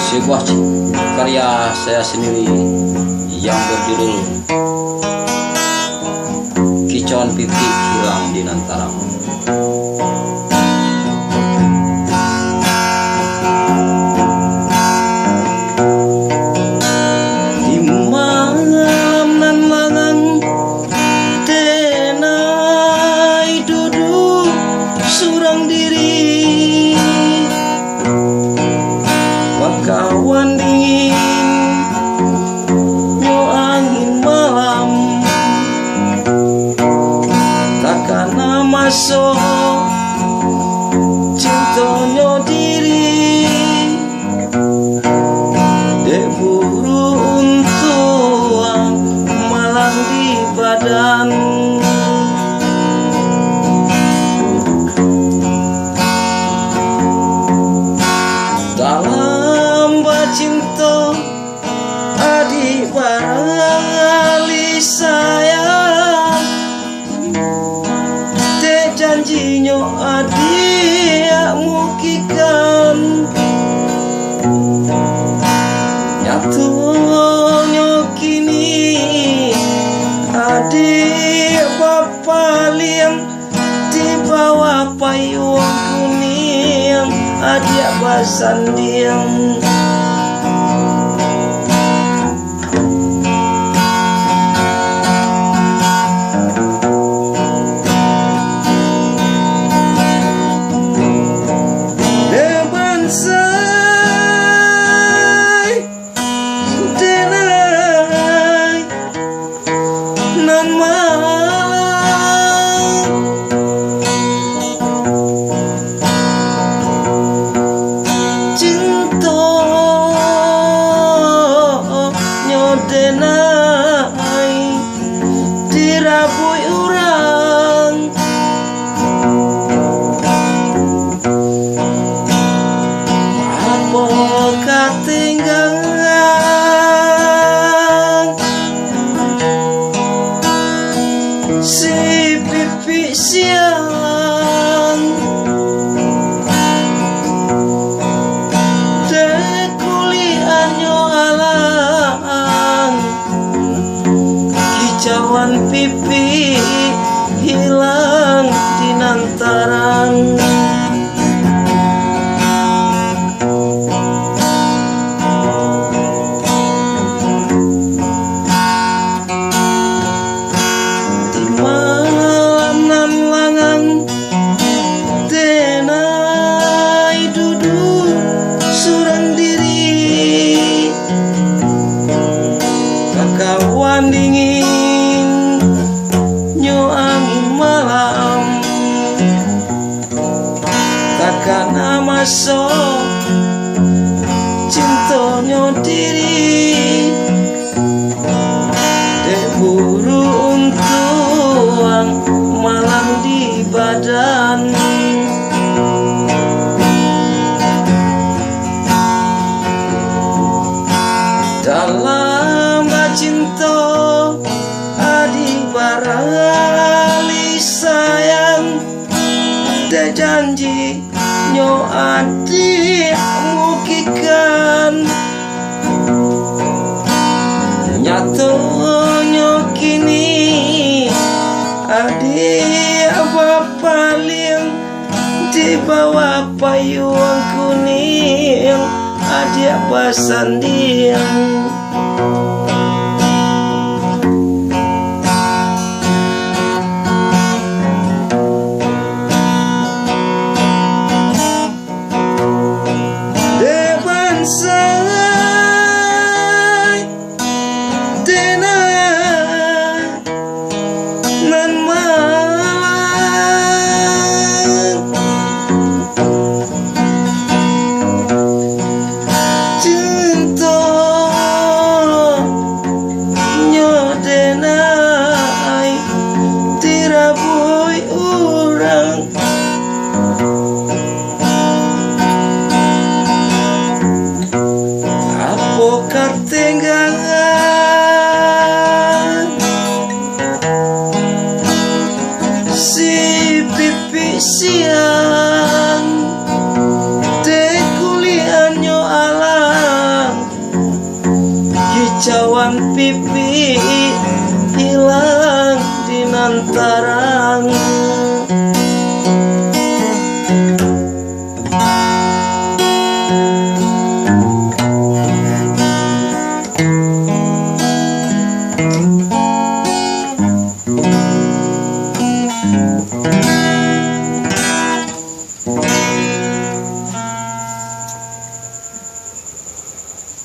Sebuah karya saya sendiri yang berjudul Kicauan Pipi Hilang di Nantaramu. Di malam nan langang tenai duduk surang diri, kawan dingin nyo angin malam, takkan masuk cintonyo diri, dek buru untuang malang di badan. Dalam cinta adik barali sayang, te janjinyo adik mukikan, nyatanya kini adik bapalian di bawah payung kuning, adik basandiang. Nan malam cinta nyodenai dirabui urang, apa katinggalan si pipi siang, dek kuliahnya alang, kicauan pipi hilang di nantaran. Kawan dingin nyo angin malam, takkan masuk cintonyo diri, dek buru untuang malam di badan. Dalam cinta adik barali sayang, te janji nyo adik mukikan, nyatanya kini adik bapaling di bawah payung kuning, adik basandiang. Say tenai nan malam cinta siang teh kuliahnya alang hijauan pipi hilang di nantarang